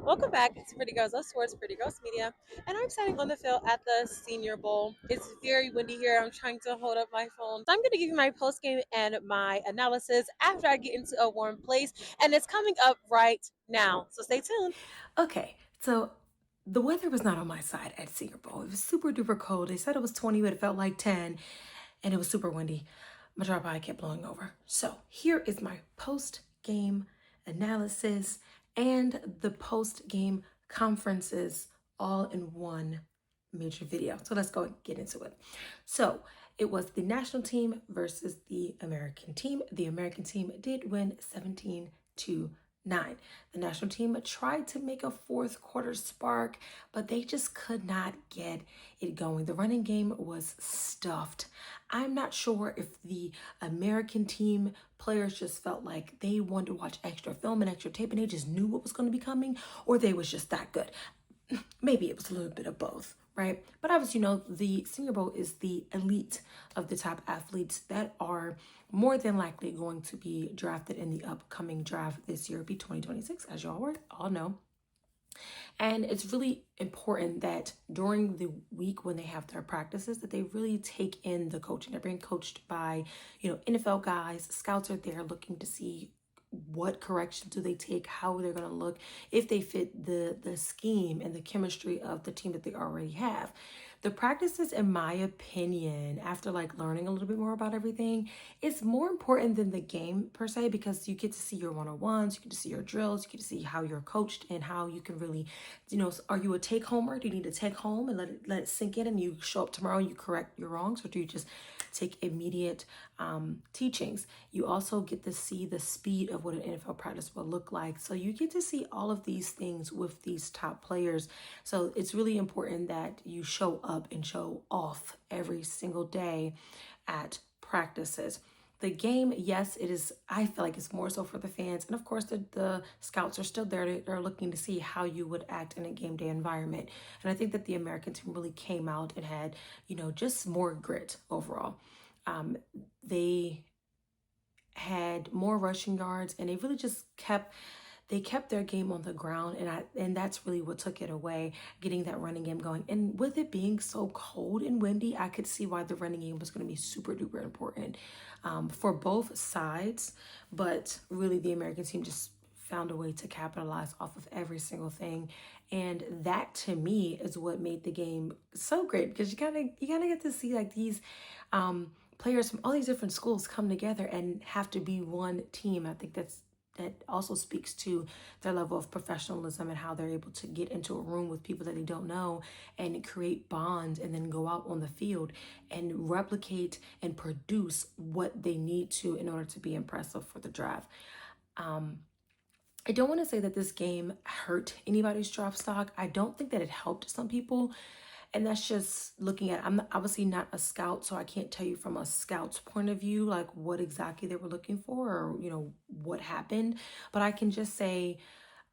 Welcome back to Pretty Girls Love Sports, Pretty Girls Media, and I'm standing on the field at the Senior Bowl. It's very windy here. I'm trying to hold up my phone. So I'm going to give you my post game and my analysis after I get into a warm place, and it's coming up right now. So stay tuned. Okay, so the weather was not on my side at Senior Bowl. It was super duper cold. They said it was 20, but it felt like 10, and it was super windy. My tripod kept blowing over. So here is my post game analysis and the post game conferences all in one major video. So let's go and get into it. So it was the national team versus the American team. The American team did win 17-9. The national team tried to make a fourth quarter spark, but they just could not get it going. The running game was stuffed. I'm not sure if the American team players just felt like they wanted to watch extra film and extra tape and they just knew what was going to be coming, or they was just that good. Maybe it was a little bit of both, right? But obviously, the Senior Bowl is the elite of the top athletes that are more than likely going to be drafted in the upcoming draft this year, be 2026, as y'all all know. And it's really important that during the week when they have their practices, that they really take in the coaching. They're being coached by, NFL guys. Scouts are there looking to see what corrections do they take, how they're going to look, if they fit the scheme and the chemistry of the team that they already have. The practices, in my opinion, after like learning a little bit more about everything, it's more important than the game per se, because you get to see your one-on-ones, you get to see your drills, you get to see how you're coached and how you can really, are you a take-homer? Do you need to take home and let it sink in and you show up tomorrow and you correct your wrongs, or do you just take immediate teachings? You also get to see the speed of what an NFL practice will look like. So you get to see all of these things with these top players. So it's really important that you show up and show off every single day at practices. The game, yes, it is. I feel like it's more so for the fans. And of course, the scouts are still there. They're looking to see how you would act in a game day environment. And I think that the American team really came out and had, just more grit overall. They had more rushing yards, and they really just kept their game on the ground, and that's really what took it away, getting that running game going. And with it being so cold and windy, I could see why the running game was going to be super duper important for both sides. But really, the American team just found a way to capitalize off of every single thing, and that to me is what made the game so great, because you kind of get to see like these players from all these different schools come together and have to be one team. I think that also speaks to their level of professionalism and how they're able to get into a room with people that they don't know and create bonds, and then go out on the field and replicate and produce what they need to in order to be impressive for the draft. I don't want to say that this game hurt anybody's draft stock. I don't think that it helped some people. And that's just looking at, I'm obviously not a scout, so I can't tell you from a scout's point of view, like what exactly they were looking for, or, what happened. But I can just say,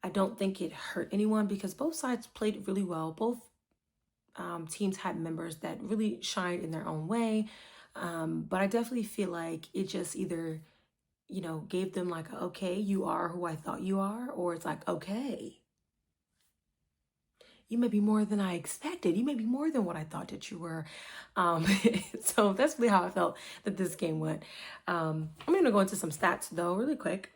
I don't think it hurt anyone, because both sides played really well. Both teams had members that really shined in their own way. But I definitely feel like it just either, gave them like, okay, you are who I thought you are, or it's like, okay, you may be more than I expected. You may be more than what I thought that you were. Um, so that's really how I felt that this game went. I'm going to go into some stats though, really quick.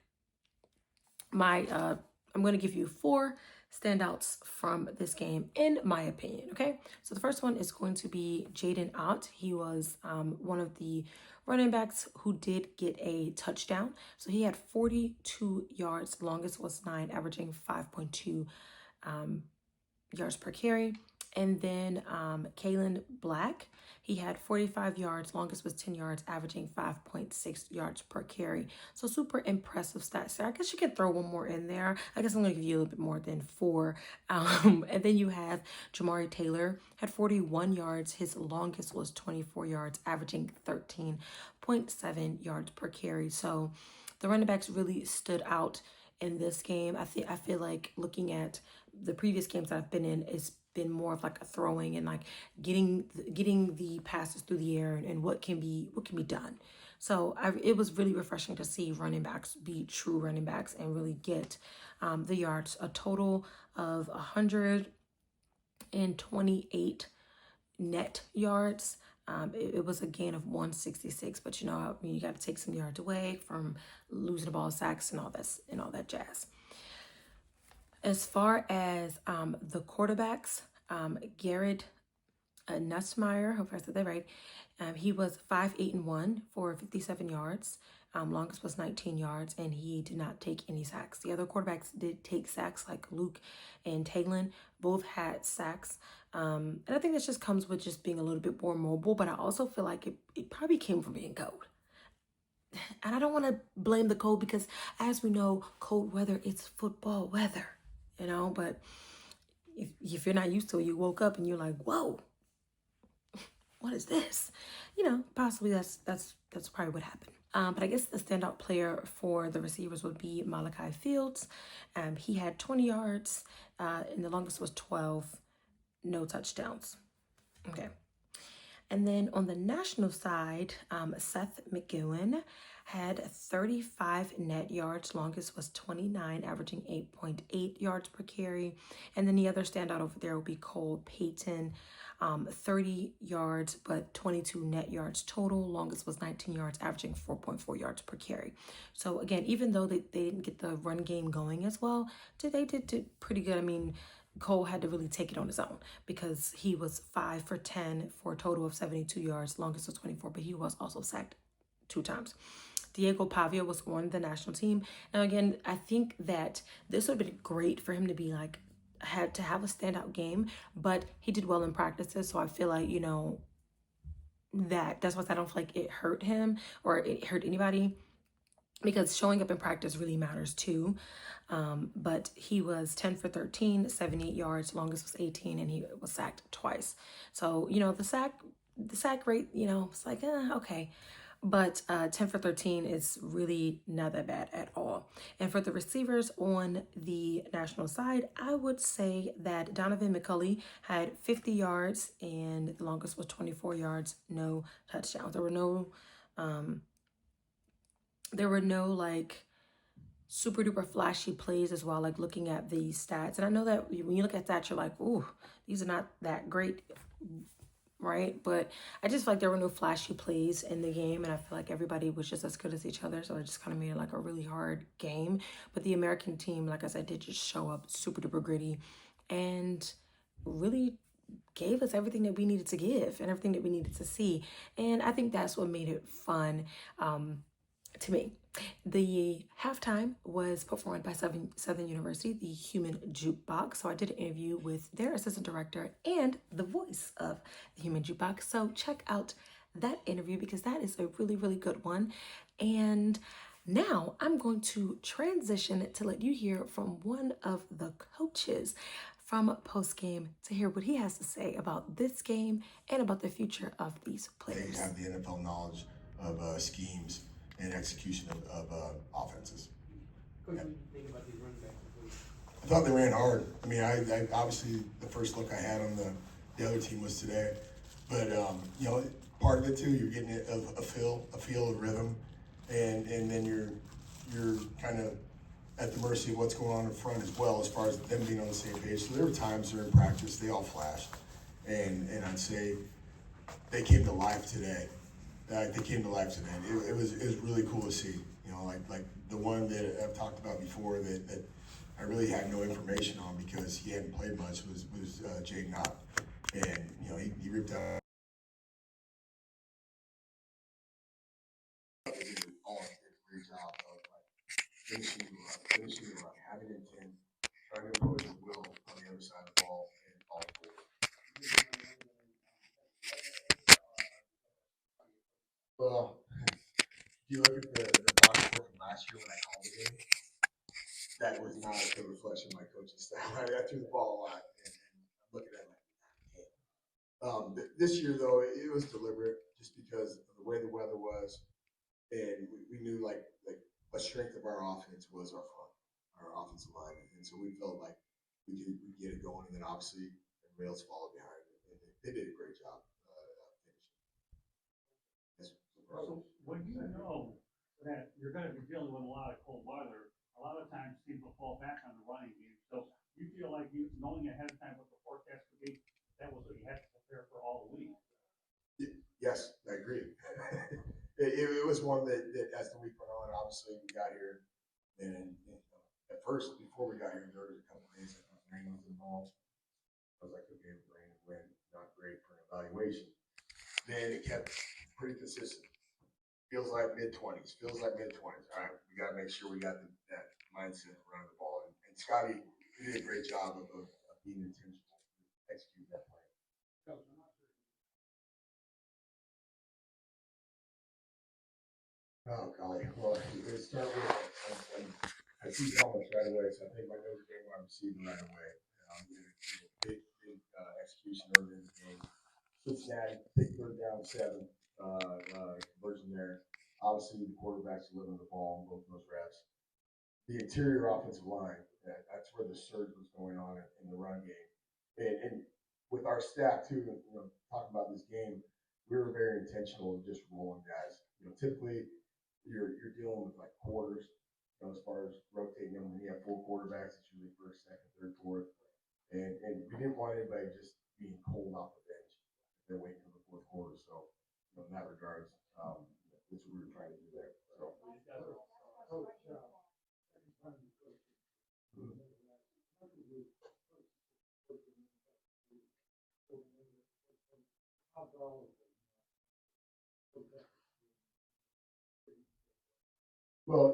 I'm going to give you 4 standouts from this game, in my opinion. Okay, so the first one is going to be Jaden Ott. He was one of the running backs who did get a touchdown. So he had 42 yards, longest was 9, averaging 5.2 yards per carry. And then Kalen Black, he had 45 yards, longest was 10 yards, averaging 5.6 yards per carry. So super impressive stats there. I guess you could throw one more in there. I guess I'm going to give you a little bit more than 4. And then you have Jamari Taylor, had 41 yards. His longest was 24 yards, averaging 13.7 yards per carry. So the running backs really stood out in this game. I feel like looking at the previous games that I've been in, it's been more of like a throwing and like getting the passes through the air, and what can be done. So it was really refreshing to see running backs be true running backs and really get the yards. A total of 128 net yards. It was a gain of 166, but you know, I mean, you got to take some yards away from losing the ball, sacks, and all this and all that jazz. As far as the quarterbacks, Garrett Nussmeyer, hope I said that right. He was 5, 8, and 1 for 57 yards. Longest was 19 yards, and he did not take any sacks. The other quarterbacks did take sacks, like Luke and Taylon. Both had sacks. And I think this just comes with just being a little bit more mobile, but I also feel like it probably came from being cold. And I don't want to blame the cold because, as we know, cold weather, it's football weather, you know? But if you're not used to it, you woke up and you're like, whoa, what is this? You know, possibly that's probably what happened. But I guess the standout player for the receivers would be Malachi Fields. He had 20 yards, and the longest was 12, no touchdowns. Okay. And then on the national side, Seth McGowan had 35 net yards. Longest was 29, averaging 8.8 yards per carry. And then the other standout over there will be Cole Payton, 30 yards, but 22 net yards total. Longest was 19 yards, averaging 4.4 yards per carry. So again, even though they didn't get the run game going as well, they did pretty good. I mean, Cole had to really take it on his own because he was 5 for 10 for a total of 72 yards. Longest was 24, but he was also sacked 2 times. Diego Pavia was on the national team. Now, again, I think that this would have been great for him to be like, had to have a standout game, but he did well in practices. So I feel like, you know, that's why I don't feel like it hurt him or it hurt anybody, because showing up in practice really matters too. But he was 10 for 13, 78 yards, longest was 18, and he was sacked twice. So, you know, the sack rate, you know, it's like, okay. But 10 for 13 is really not that bad at all. And for the receivers on the national side, I would say that Donovan McCulley had 50 yards and the longest was 24 yards, no touchdowns. There were no like super duper flashy plays as well, like looking at the stats. And I know that when you look at that, you're like, ooh, these are not that great, right? But I just feel like there were no flashy plays in the game, and I feel like everybody was just as good as each other. So it just kind of made it like a really hard game. But the American team, like I said, did just show up super duper gritty and really gave us everything that we needed to give and everything that we needed to see. And I think that's what made it fun. To me. The halftime was performed by Southern University, the Human Jukebox. So I did an interview with their assistant director and the voice of the Human Jukebox. So check out that interview because that is a really, really good one. And now I'm going to transition to let you hear from one of the coaches from postgame to hear what he has to say about this game and about the future of these players. They have the NFL knowledge of schemes and execution of offenses. Coach, what do you think about these running backs? I thought they ran hard. I mean, I obviously the first look I had on the other team was today, but you know, part of it too, you're getting a feel of rhythm, and then you're kind of at the mercy of what's going on in front as well, as far as them being on the same page. So there were times during practice they all flashed, and I'd say they came to life today. They came to life today. It was really cool to see. You know, like the one that I've talked about before that I really had no information on because he hadn't played much was Jay Knott, and you know he ripped out. All did a great job of like finishing the run, having intent, trying to impose his will on the other side of the ball and all forward. Well, if you look at the box score from last year when I called the game, that was not a reflection of my coaching style. I threw the ball a lot, and I'm looking at it like, this year though, it was deliberate just because of the way the weather was, and we knew like a strength of our offense was our front, our offensive line, and so we felt like we get it going, and then obviously the rails followed behind, and they did a great job finishing. Yes, when you know that you're going to be dealing with a lot of cold weather, a lot of times teams will fall back on the running game. So you feel like you knowing ahead of time what the forecast would be, that was what you had to prepare for all the week. Yes, I agree. It was one that as the week went on, obviously we got here, and at first before we got here, there was a couple of days that rain was involved. I was like, okay, rain and wind, not great for an evaluation. Then it kept pretty consistent. Feels like mid-20s. Feels like mid-20s. All right, we got to make sure we got that mindset of running the ball. And Scotty did a great job of being intentional, execute that plan. Oh, golly. Well, it start with, I see Thomas right away, so I think my Notre Dame wide receiver right away. Big execution early in the game. Cincinnati, big third down 7 conversion there. Obviously, the quarterback's delivering the ball in both those reps. The interior offensive line, that's where the surge was going on in the run game. And with our staff, too, talking about this game, we were very intentional of just rolling guys. Typically, you're dealing with like quarters, as far as rotating them. When you have 4 quarterbacks, it's usually first, second, third, fourth. And we didn't want anybody just being cold off the bench. They're waiting for the fourth quarter. So, in that regards, that's what we were trying to do there. So. Well,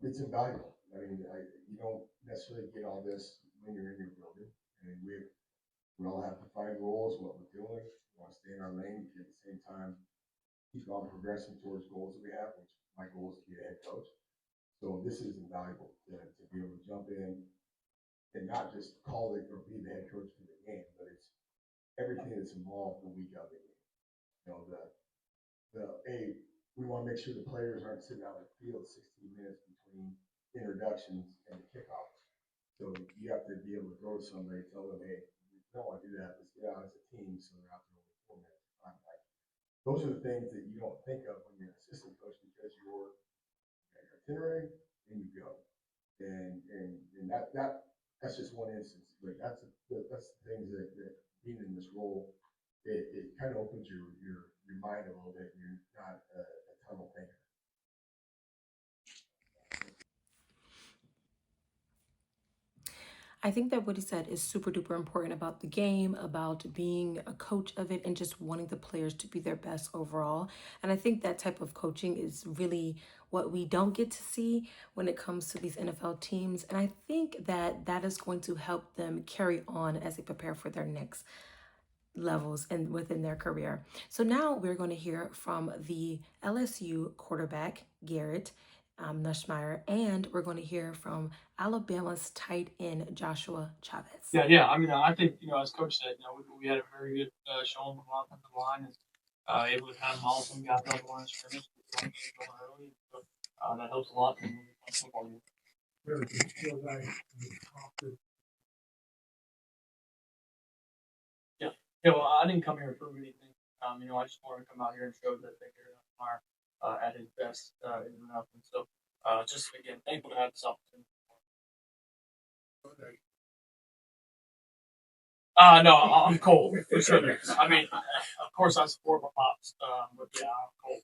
it's invaluable. I mean, you don't necessarily get all this when you're in your building. I mean, we all have to find roles, what we're doing. We want to stay in our lane, at the same time keep on progressing towards goals that we have, which my goal is to be a head coach. So this is invaluable to be able to jump in and not just call it or be the head coach for the game, but it's everything that's involved the week of the game. We want to make sure the players aren't sitting out in the field 16 minutes between introductions and the kickoff. So you have to be able to go to somebody, tell them, hey, we don't want to do that. Let's get out as a team. So they're out there only 4 minutes. Those are the things that you don't think of when you're an assistant coach because you're itinerary and you go. And that's just one instance. But that's the things that being in this role, it kind of opens your mind a little bit. You're not a tunnel thinker. I think that what he said is super duper important about the game, about being a coach of it, and just wanting the players to be their best overall. And I think that type of coaching is really what we don't get to see when it comes to these NFL teams. And I think that that is going to help them carry on as they prepare for their next levels and within their career. So now we're going to hear from the LSU quarterback, Garrett Nussmeier, and we're going to hear from Alabama's tight end, Joshua Chavez. Yeah. I mean, I think, as Coach said, we had a very good showing from the offensive line and able to kind of maul some guys out the line of scrimmage. Early, so, that helps a lot in the football game. Yeah, well, I didn't come here to prove anything. I just wanted to come out here and show that Garrett Nussmeier at his best in nothing. So, just again, thankful to have this opportunity. No, I'm cold for sure. I mean, of course, I support my pops, but yeah, I'm cold.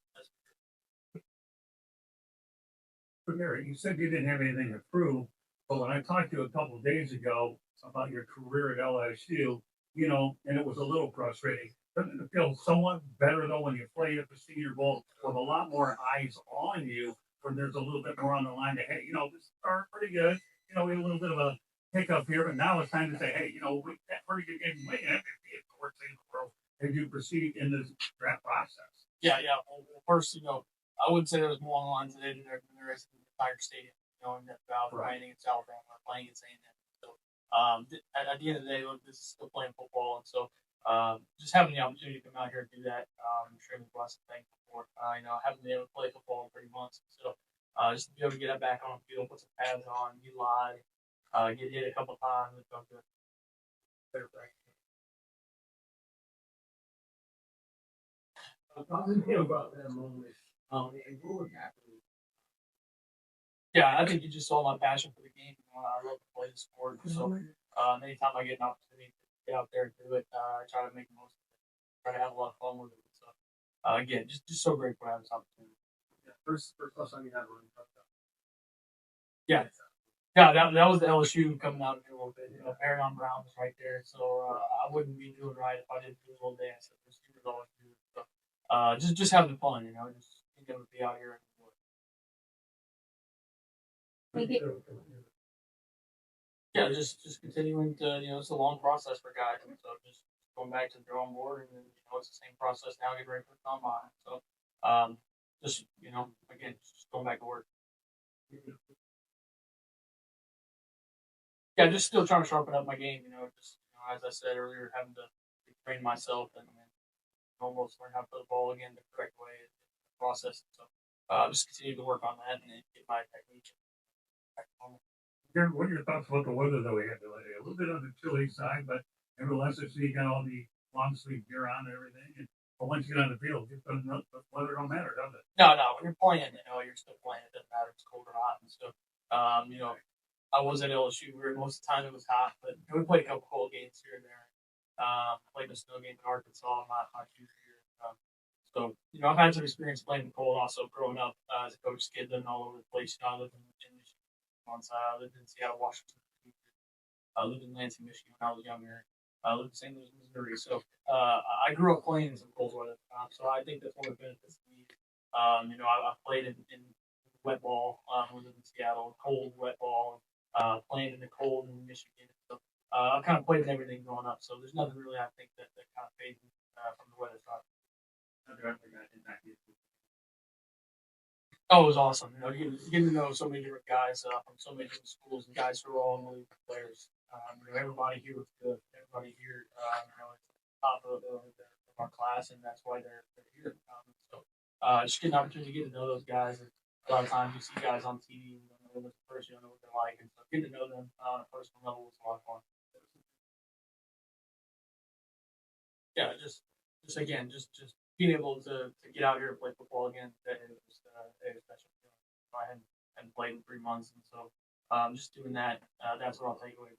But Mary, you said you didn't have anything to prove, but when I talked to you a couple of days ago about your career at LSU, and it was a little frustrating. Doesn't it feel somewhat better though when you play at the Senior Bowl with a lot more eyes on you, when there's a little bit more on the line? That hey, this started pretty good. We had a little bit of a hiccup here, but now it's time to say, hey, we that pretty good game. Wait, MVP at the worst thing in the world as you proceed in this draft process. Yeah. Well, first, I wouldn't say there was more on the line today than there is in the entire stadium. In that Valve playing against Alabama, playing against A&M. So at the end of the day, this is still playing football, and so just having the opportunity to come out here and do that, I'm extremely blessed and thankful for. I haven't been able to play football in 3 months, so just to be able to get that back on the field, put some pads on, be live, get hit a couple times, and felt good. Better practice. Talk to me about that moment. And what was happening? Yeah, I think you just saw my passion for the game. I love to play the sport. So anytime I get an opportunity to get out there and do it, I try to make the most of it. Try to have a lot of fun with it. So again, just so grateful to have this opportunity. Yeah, first time you had a run touchdown. Yeah, yeah, that was the LSU coming out of it a little bit. You know, Marion Brown was right there, so I wouldn't be doing right if I didn't do a little dance that the receivers always do. So just having fun, you know, just being able to be out here and enjoy it. Yeah, just continuing to it's a long process for guys, and so just going back to the drawing board, and then it's the same process now, getting ready for the combine. So just again, just going back to work. Yeah, just still trying to sharpen up my game. Just as I said earlier, having to train myself and almost learn how to play the ball again the correct way and process. So just continue to work on that and get my technique back to normal. What are your thoughts about the weather that we had today? A little bit on the chilly side, but nevertheless, I see you got all the long sleeve gear on and everything. But once you get on the field, the weather don't matter, does it? No. When you're playing, you're still playing. It doesn't matter if it's cold or hot and stuff. I was at LSU where most of the time it was hot, but we played a couple cold games here and there. Played a snow game in Arkansas my junior year. I've had some experience playing in the cold also growing up as a coach kid, living all over the place. I lived in Michigan once. I lived in Seattle, Washington. I lived in Lansing, Michigan when I was younger. I lived in St. Louis, Missouri. So I grew up playing in some cold weather. So I think that's one of the benefits to me. I played in wet ball. We lived in Seattle, cold wet ball. Playing in the cold in Michigan. So I kind of played in everything growing up. So there's nothing really I think that kind of fades from the weather side. Oh, it was awesome. Getting to know so many different guys from so many different schools and guys who are all elite players. Everybody here was good. Everybody here, is top of our class, and that's why they're here. Just getting an opportunity to get to know those guys. And a lot of times you see guys on TV, you don't know them as a person, you don't know what they're like, and so getting to know them on a personal level was a lot of fun. Yeah, just again, just being able to get out here and play football again, that it was a special feeling. I hadn't played in 3 months, and so just doing that, that's what I'll take away.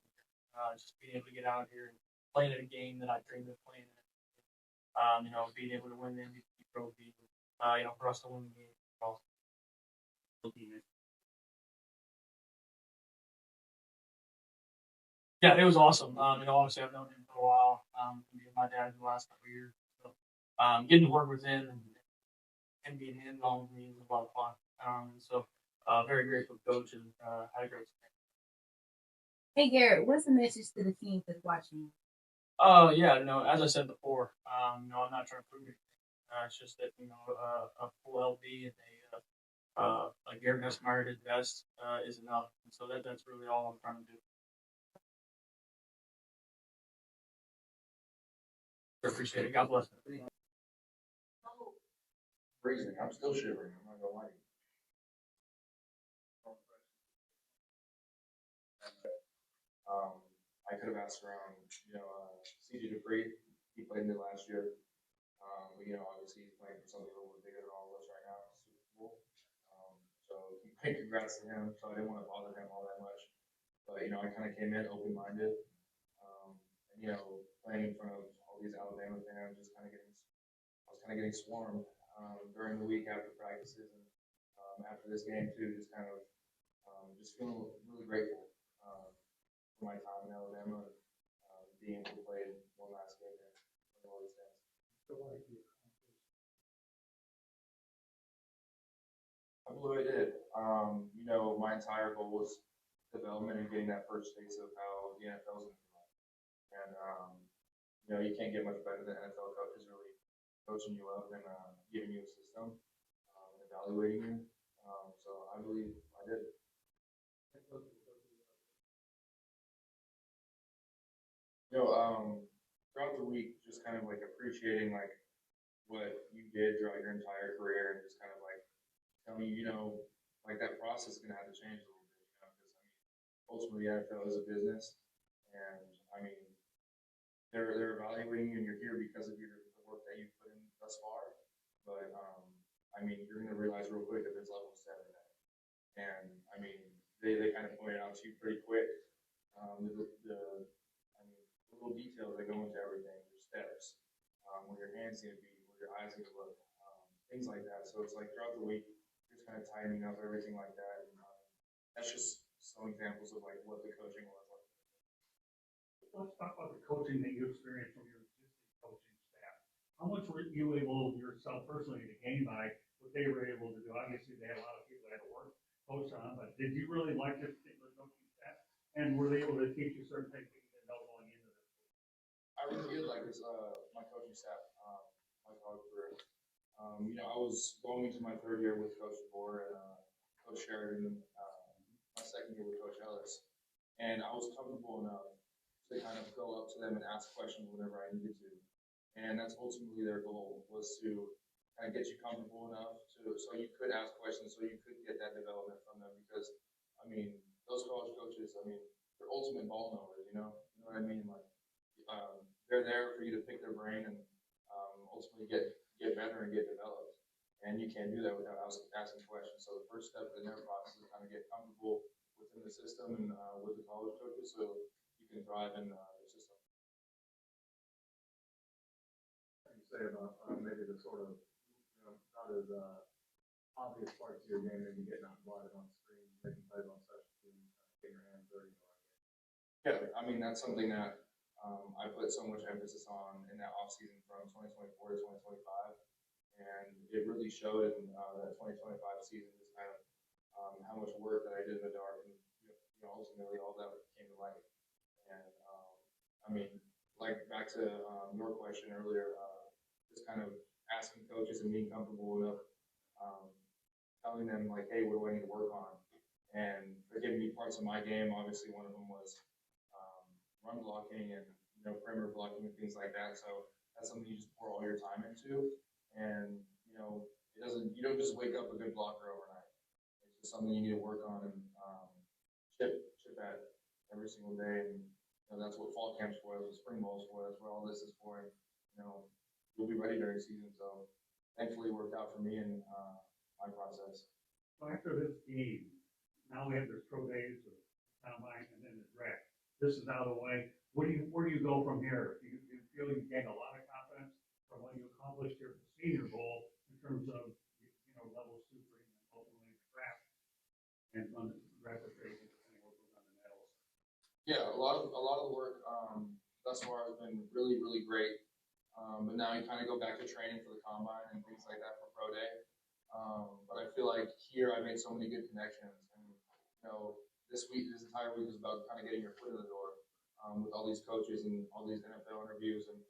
Just being able to get out here and playing in a game that I dreamed of playing in. Being able to win the MVP trophy, for us to win the game. Yeah, it was awesome. Obviously I've known him for a while. Me and my dad the last couple of years. So, getting to work with him and being hands on with me was a lot of fun. Very grateful coach and had a great experience. Hey Garrett, what's the message to the team that's watching? Yeah, as I said before, I'm not trying to prove anything. It's just that a full LB and a Garrett Nussmeyer did best is enough, and so that's really all I'm trying to do. I appreciate it. God bless. Freezing. I'm still shivering. I'm not gonna lie to you. I could have asked around, CJ Dupree. He played mid last year. But, obviously he's playing for something a little bit bigger than all of us right now, Super Bowl. So congrats to him. So I didn't want to bother him all that much. But I kind of came in open-minded, and playing in front of all these Alabama fans, I was kind of getting swarmed during the week after practices and after this game too. Just feeling really grateful for my time in Alabama and being able to play one last game there. I believe I did. My entire goal was development and getting that first taste of how the NFL is going to be like. And you can't get much better than NFL coaches really coaching you up and giving you a system, and evaluating you. So I believe I did. Throughout the week, just kind of like appreciating like what you did throughout your entire career, and just kind of like telling you, like that process is gonna have to change a little bit, because ultimately the NFL is a business, and they're evaluating you, and you're here because of the work that you've put in thus far. but I mean, you're gonna realize real quick that there's levels to everything. And I mean, they kind of pointed out to you pretty quick, I mean, the little details that go into everything, your steps, where your hands need to be, where your eyes need to look, things like that. So it's like throughout the week, just kind of tightening up everything like that. And that's just some examples of like what the coaching was like. Let's talk about the coaching that you experienced from your existing coaching staff. How much were you able yourself personally to gain by what they were able to do? Obviously, they had a lot of people that had to work coach on, but did you really like this particular coaching staff? And were they able to teach you certain things that you didn't know going into this? I really did like this, my coaching staff, my college career. I was going into my third year with Coach DeBoer and Coach Sheridan, my second year with Coach Ellis, and I was comfortable enough to kind of go up to them and ask questions whenever I needed to. And that's ultimately their goal, was to kind of get you comfortable enough so you could ask questions, so you could get that development from them. Because I mean, those college coaches, I mean, they're ultimate ball knowers. You know what I mean? Like they're there for you to pick their brain and ultimately get better and get developed. And you can't do that without asking questions. So the first step in their process is kind of get comfortable within the system and with the college coaches, so you can thrive in the system. You say about maybe the sort of not as obvious parts of your game, maybe getting out blotted on screen, making plays on special teams, getting your hands dirty. Yeah, I mean that's something that I put so much emphasis on in that offseason from 2024 to 2025, and it really showed in that 2025 season just kind of how much work that I did in the dark, and ultimately all that came to light. And I mean, like back to your question earlier, just kind of asking coaches and being comfortable enough, telling them like, hey, what do I need to work on? And they're giving me parts of my game. Obviously, one of them was run blocking and perimeter blocking and things like that. So that's something you just pour all your time into. And you don't just wake up a good blocker overnight. It's just something you need to work on and chip at every single day. And that's what fall camp's for. That's what spring ball's for. That's what all this is for. And, you'll be ready during season. So thankfully, it worked out for me and my process. So after this game, now we have this pro days, the combine, and then the draft. This is out of the way. Where do you go from here? Do you feel you gain a lot of confidence from what you accomplished here at the Senior Bowl in terms of level super and ultimately the draft and on the draft phase and what goes on the medals? Yeah, a lot of the work thus far has been really, really great. But now you kind of go back to training for the combine and things like that for pro day. But I feel like here I made so many good connections, and this entire week is about kind of getting your foot in the door with all these coaches and all these NFL interviews, and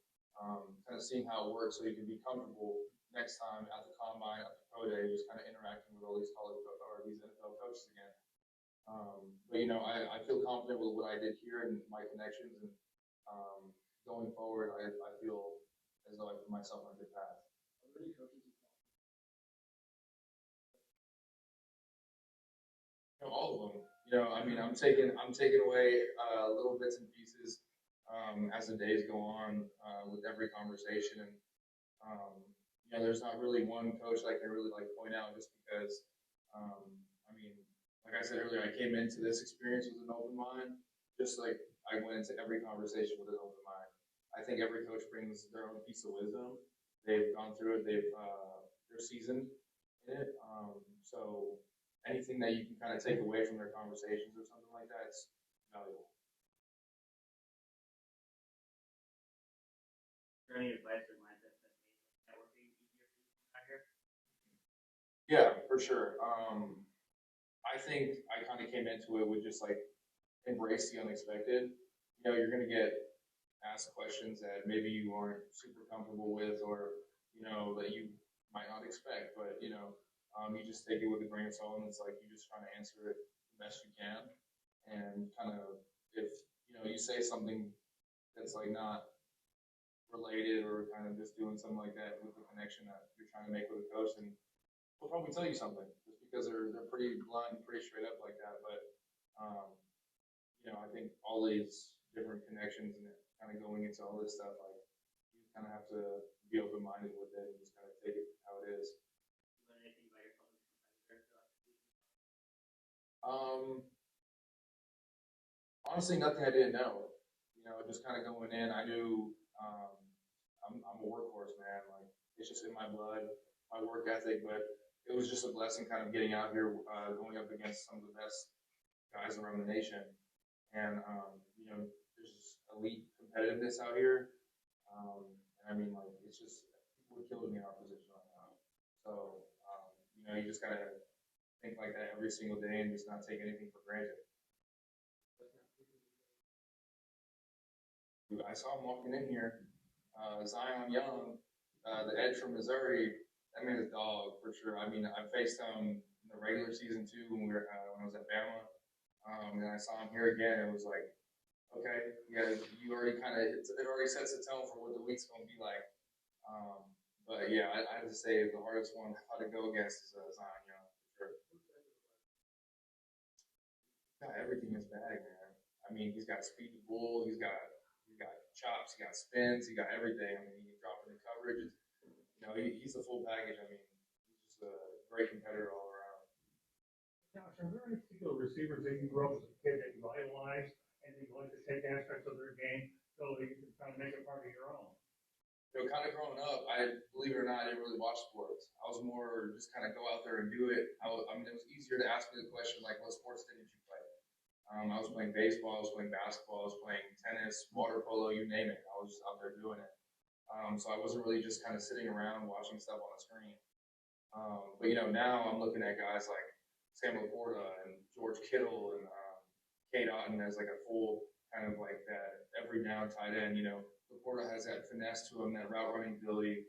kind of seeing how it works, so you can be comfortable next time at the combine, at the pro day, just kind of interacting with all these these NFL coaches again. But I feel confident with what I did here and my connections, and going forward, I feel as though I put myself on a good path. All of them. I mean, I'm taking away little bits and pieces as the days go on with every conversation, and there's not really one coach that I can really point out, just because. I mean, like I said earlier, I came into this experience with an open mind, just like I went into every conversation with an open mind. I think every coach brings their own piece of wisdom. They've gone through it. They're seasoned in it. So anything that you can kind of take away from their conversations or something like that, it's valuable. Is there any advice or mindset that made networking easier for you out here? Yeah, for sure. I think I kind of came into it with just like embrace the unexpected. You're going to get asked questions that maybe you aren't super comfortable with, or that you might not expect, but you just take it with a grain of salt, and it's like you just trying to answer it the best you can. And kind of, if you say something that's like not related, or kind of just doing something like that with the connection that you're trying to make with a coach, and they'll probably tell you something just because they're pretty blunt and pretty straight up like that. But I think all these different connections and kind of going into all this stuff, like you kind of have to be open minded with it and just kind of take it how it it is. You learn anything about your closest competitor throughout the season? Honestly, nothing I didn't know. You know, just kind of going in, I knew I'm a workhorse, man. Like it's just in my blood, my work ethic. But it was just a blessing, kind of getting out here, going up against some of the best guys around the nation, and you know, there's just elite competitiveness out here. And I mean, like it's just people would kill me in our position right now. So you know, you just gotta think like that every single day and just not take anything for granted. Dude, I saw him walking in here. Zion Young, the edge from Missouri. That man's a dog for sure. I mean, I faced him in the regular season too when I was at Bama, and I saw him here again. It was like, okay, yeah, you already kind of it already sets the tone for what the week's going to be like. Um, but yeah, I have to say the hardest one how to go against is Zion Young for sure. Got everything in his bag, man. I mean, he's got speed to bull. He's got chops. He got spins. He got everything. I mean, he can drop into coverage. You know, he's the full package. I mean, he's just a great competitor all around. Josh, are there any particular receivers that you grew up as a kid that you idolized and you like to take aspects of their game so that you can kind of make it part of your own? You know, kind of growing up, I believe it or not, I didn't really watch sports. I was more just kind of go out there and do it. I mean, it was easier to ask me the question like, what sports didn't you play? I was playing baseball, I was playing basketball, I was playing tennis, water polo, you name it. I was just out there doing it. So I wasn't really just kind of sitting around watching stuff on the screen. But you know, now I'm looking at guys like Sam Laporta and George Kittle and Kate Otten as like a full kind of like that every down tight end. You know, Laporta has that finesse to him, that route running ability,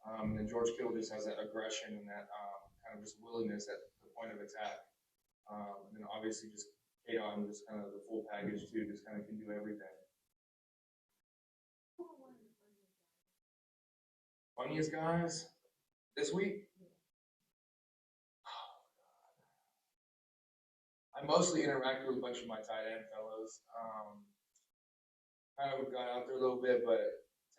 and then George Kittle just has that aggression and that kind of just willingness at the point of attack. And then obviously just Kate Otten, just kind of the full package too, just kind of can do everything. Funniest guys this week? I mostly interacted with a bunch of my tight end fellows. Kind of got out there a little bit, but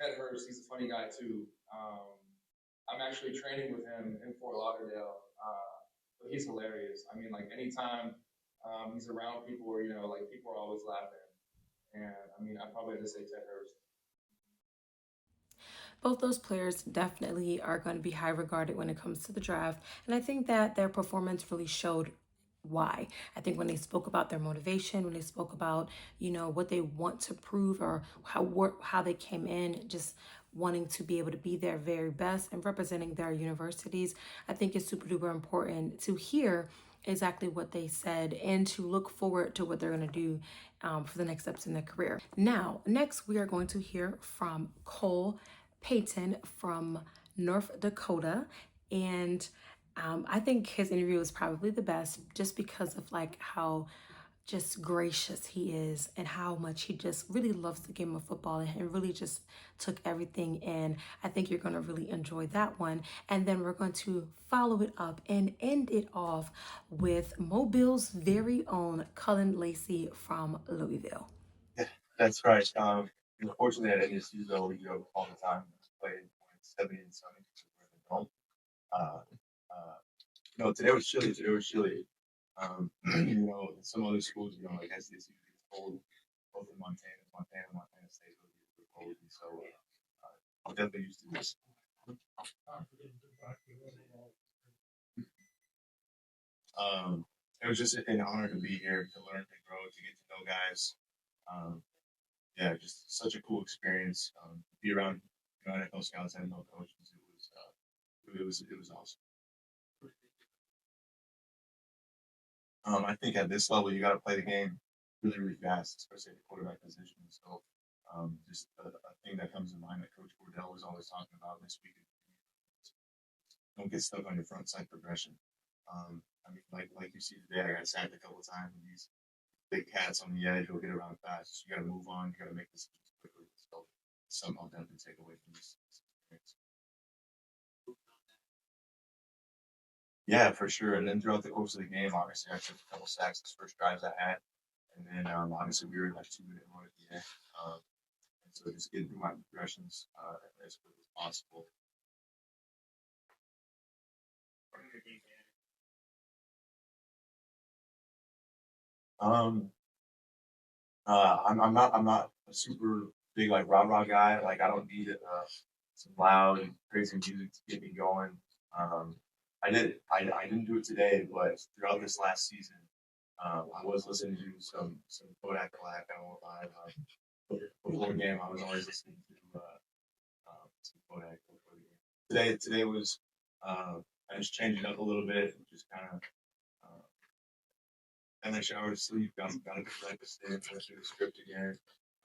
Ted Hurst, he's a funny guy too. I'm actually training with him in Fort Lauderdale, but he's hilarious. I mean, like anytime he's around people, where you know, like people are always laughing, and I mean, I probably have to say Ted Hurst. Both those players definitely are going to be high regarded when it comes to the draft. And I think that their performance really showed why. I think when they spoke about their motivation, when they spoke about, what they want to prove or how they came in, just wanting to be able to be their very best and representing their universities, I think it's super duper important to hear exactly what they said and to look forward to what they're going to do for the next steps in their career. Now, next we are going to hear from Cole Payton from North Dakota, and I think his interview was probably the best just because of like how just gracious he is and how much he just really loves the game of football and really just took everything in. I think you're going to really enjoy that one. And then we're going to follow it up and end it off with Mobile's very own Cullen Lacey from Louisville. Yeah, that's right. Unfortunately, at NSU, though, we go all the time. Played 70 and 70 at home. Today was chilly. Today was chilly. In some other schools, like SDSU gets cold. Both in Montana State really cold. And so I'm definitely used to this. It was just an honor to be here, to learn, to grow, to get to know guys. Yeah, just such a cool experience. Be around NFL scouts and NFL coaches. It was awesome. I think at this level, you got to play the game really, really fast, especially at the quarterback position. So, just a thing that comes to mind that Coach Wardell was always talking about this week. Don't get stuck on your front side progression. Like you see today, I got sacked a couple of times. And these big cats on the edge will get around fast. You got to move on. You got to make decisions quickly. So, something I'll definitely take away from this experience. Yeah, for sure. And then throughout the course of the game, obviously, I took a couple sacks the first drives I had. And then obviously, we were in like 2-minute run at the end. And so just getting through my progressions as quick as possible. your game plan? I'm not a super big like rah guy. Like I don't need some loud crazy music to get me going. Um, I didn't do it today, but throughout this last season, I was listening to some Kodak Black. I won't lie. Before the game, I was always listening to some Kodak before the game. Today was I just changed it up a little bit, just kind of and then showered, sleep, got a good breakfast in, went through the script again,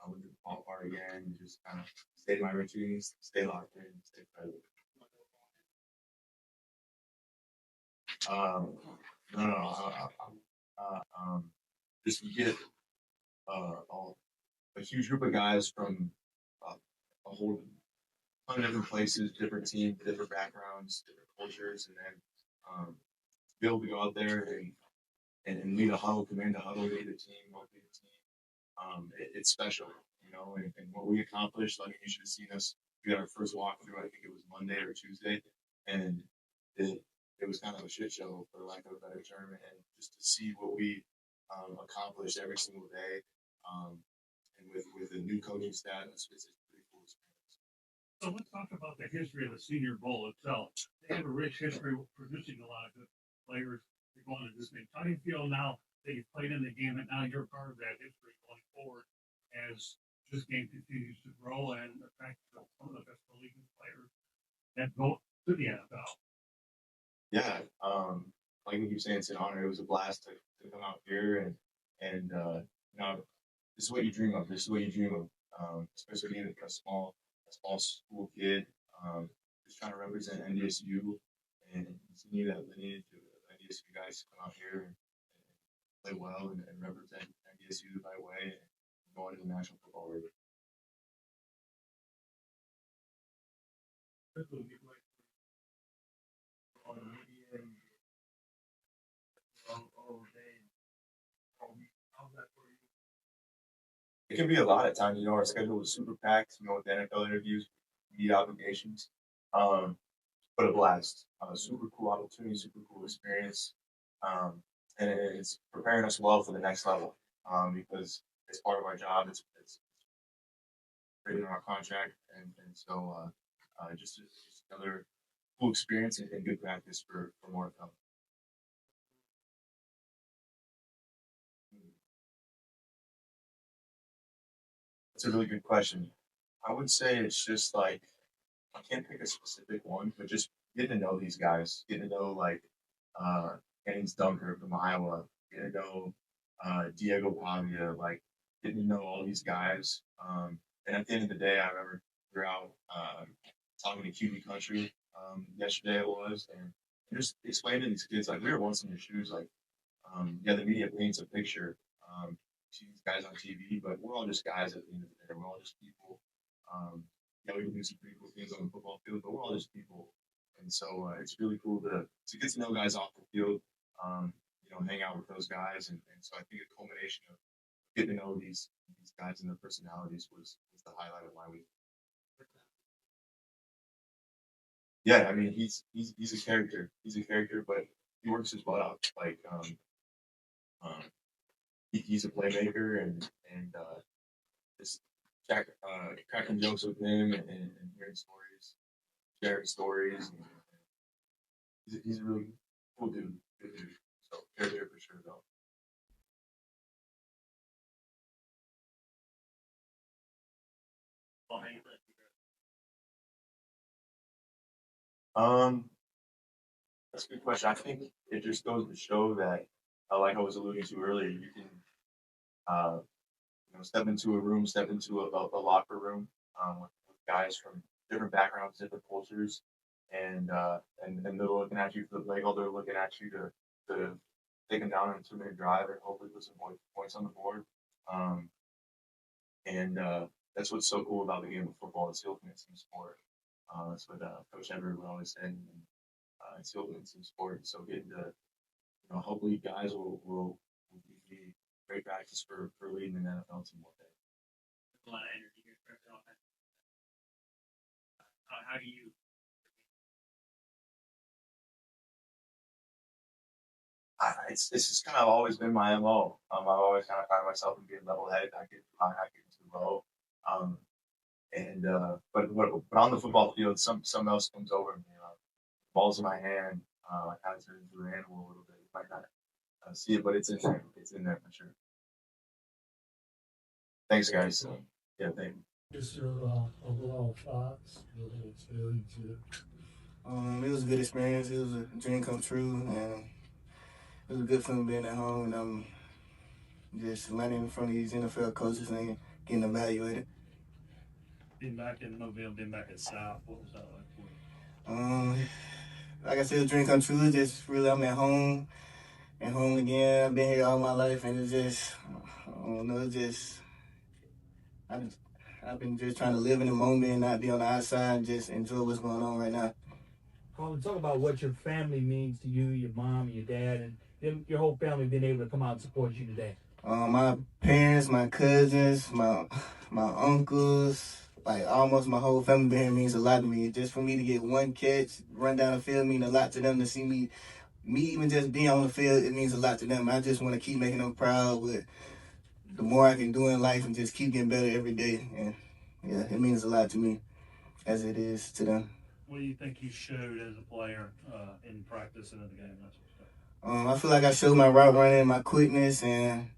went through the ball part again, and just kind of stayed my routines, stay locked in, stay present. Um, no, just we get a huge group of guys from uh, a whole ton of different places, different teams, different backgrounds, different cultures, and then be able to go out there and lead a huddle, command a huddle, lead a team, motivate a team. It's special, you know, and what we accomplished. I mean, you should have seen us. We had our first walkthrough. I think it was Monday or Tuesday, and it was kind of a shit show, for lack of a better term. And just to see what we accomplished every single day, and with a new coaching staff, it's a pretty cool experience. So let's talk about the history of the Senior Bowl itself. They have a rich history of producing a lot of good players. You're going to this big. How do you feel now that you've played in the game and now you're part of that history going forward as this game continues to grow and attract some of the best league players that go to the NFL? Yeah, like you keep saying, it's an honor. It was a blast to come out here and you know, this is what you dream of. This is what you dream of. Especially being a small school kid, just trying to represent NDSU and continue that lineage of NDSU guys to come out here and play well and represent NDSU the right way and go into the National Football League. It can be a lot at times. You know, our schedule is super packed. You know, with the NFL interviews, media obligations, um, but a blast. Super cool opportunity, super cool experience, and it's preparing us well for the next level. Because it's part of our job. It's written in our contract, and so just another cool experience and good practice for more to come. That's a really good question. I would say it's just like I can't pick a specific one, but just getting to know these guys, getting to know like Hennings Dunker from Iowa, getting to know Diego Pavia, like getting to know all these guys. And at the end of the day, I remember we were out talking to QB Country yesterday it was, and just explaining to these kids like we were once in your shoes, like yeah, the media paints a picture. See these guys on TV, but we're all just guys at the end of the day. We're all just people. Yeah, we can do some pretty cool things on the football field, but we're all just people. And so it's really cool to get to know guys off the field, you know, hang out with those guys. And so I think a culmination of getting to know these guys and their personalities was the highlight of my week. Yeah, I mean, he's a character. He's a character, but he works his butt off. Like, um, he's a playmaker and just cracking jokes with him and hearing stories, sharing stories. And he's a really cool dude, good dude. So character for sure though. Um, that's a good question. I think it just goes to show that, like I was alluding to earlier, you can uh, you know, step into a room, step into a locker room with guys from different backgrounds, different cultures, and they're looking at you for the play. They're looking at you to take them down in a 2 minute drive and hopefully put some points on the board. Um, and that's what's so cool about the game of football. It's the ultimate team sport. That's what Coach Everett would always say. It's the ultimate team sport. So getting to, you know, hopefully guys will be great practice for leading an NFL team one day. A lot of energy here. How do you it's just kind of always been my MO. I've always kind of found myself in being level headed. I get high, I get too low. Um, but on the football field, some else comes over me. Balls in my hand. I kind of turn into an animal a little bit. You might not see it, but it's in there. It's in there for sure. Thanks, guys. Yeah, thank you. Just your overall thoughts, your experience. It was a good experience. It was a dream come true, and it was a good feeling being at home, and I'm just learning from these NFL coaches and getting evaluated. Being back in Mobile, being back at South, what was that like for you? Like I said, a dream come true. Just really, I'm at home again. I've been here all my life, and it's just, I don't know, it's just, I've been just trying to live in the moment and not be on the outside and just enjoy what's going on right now. Colin, talk about what your family means to you, your mom, and your dad, and them, your whole family being able to come out and support you today. My parents, my cousins, my uncles, like almost my whole family being here means a lot to me. Just for me to get one catch, run down the field, mean a lot to them. To see me even just being on the field, it means a lot to them. I just want to keep making them proud with the more I can do in life and just keep getting better every day. And yeah, it means a lot to me as it is to them. What do you think you showed as a player in practice and in the game? I feel like I showed my route running, my quickness, and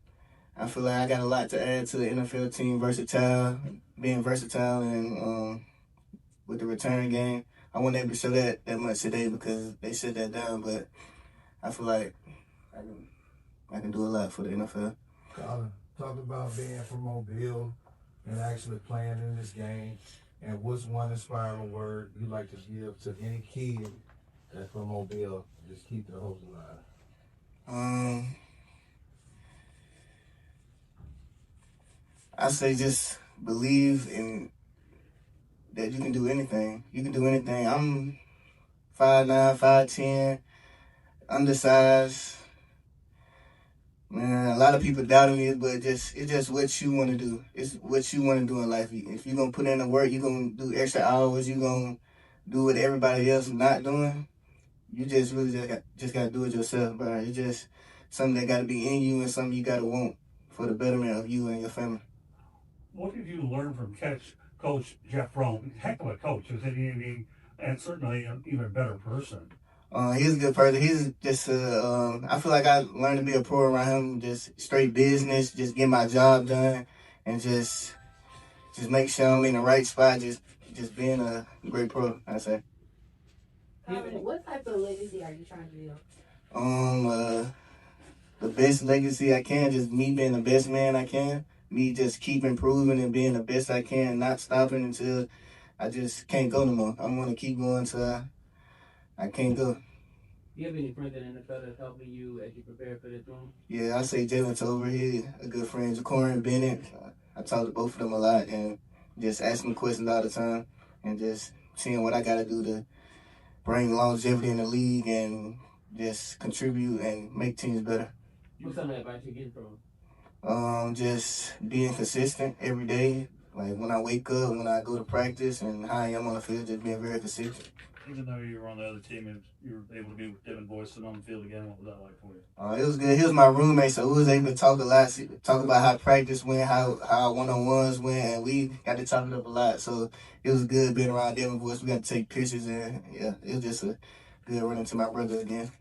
I feel like I got a lot to add to the NFL team, being versatile, and with the return game. I wasn't able to show that much today because they shut that down, but I feel like I can do a lot for the NFL. Colin, talk about being from Mobile and actually playing in this game, and what's one inspiring word you like to give to any kid that's from Mobile? Just keep the hopes alive. I say just believe in that you can do anything. You can do anything. I'm 5'9", 5'10", undersized. Man, a lot of people doubting me, but it's just what you want to do. It's what you want to do in life. If you're going to put in the work, you're going to do extra hours, you're going to do what everybody else is not doing. You just really just got to do it yourself, bro. It's just something that got to be in you and something you got to want for the betterment of you and your family. What did you learn from Coach Jeff Rome? Heck of a coach, and certainly an even better person. He's a good person. He's just, I feel like I learned to be a pro around him, just straight business, just get my job done, and just make sure I'm in the right spot, just being a great pro, I say. What type of legacy are you trying to build? The best legacy I can, just me being the best man I can, me just keep improving and being the best I can, not stopping until I just can't go no more. I'm going to keep going until I can't go. Do you have any friends in the NFL that's helping you as you prepare for this room? Yeah, I say Jalen Tover, he's a good friend. Jacorin Bennett, I talk to both of them a lot and just ask them questions all the time and just seeing what I got to do to bring longevity in the league and just contribute and make teams better. What's some of the advice you get from? Just being consistent every day. Like when I wake up, when I go to practice, and how I am on the field, just being very consistent. Even though you were on the other team, you were able to be with Devin Boyson on the field again. What was that like for you? It was good. He was my roommate, so we was able to talk a lot, talk about how practice went, how one-on-ones went, and we got to talk it up a lot. So it was good being around Devin Boyson. We got to take pictures, and yeah, it was just a good run into my brother again.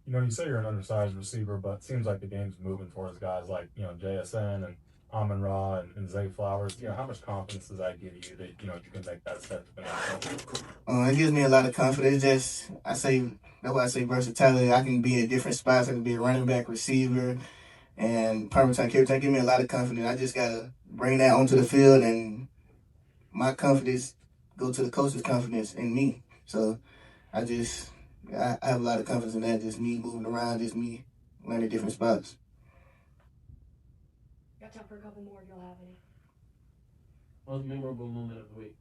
You know, you say you're an undersized receiver, but it seems like the game's moving towards guys like, JSN and Amon Ra and Zay Flowers. How much confidence does that give you that, you can make that step to the next level? It gives me a lot of confidence. That's why I say versatility. I can be at different spots. I can be a running back, receiver, and permanent time carry. That gives me a lot of confidence. I just got to bring that onto the field, and my confidence go to the coach's confidence in me. So I have a lot of confidence in that. Just me moving around, just me learning different spots. Got time for a couple more if y'all have any. Most memorable moment of the week?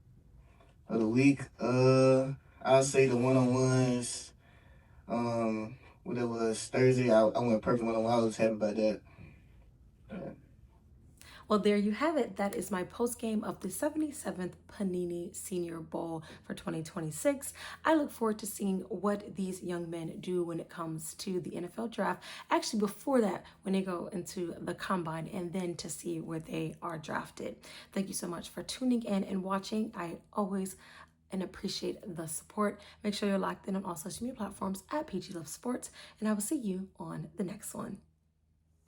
Of the week, I'll say the one-on-ones. What it was Thursday, I went perfect one-on-one. I was happy about that. Yeah. Well, there you have it. That is my post game of the 77th Panini Senior Bowl for 2026. I look forward to seeing what these young men do when it comes to the NFL draft. Actually, before that, when they go into the combine, and then to see where they are drafted. Thank you so much for tuning in and watching. I always and appreciate the support. Make sure you're locked in on all social media platforms at PG Love Sports, and I will see you on the next one.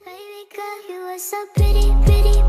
Baby girl, you are so pretty, pretty.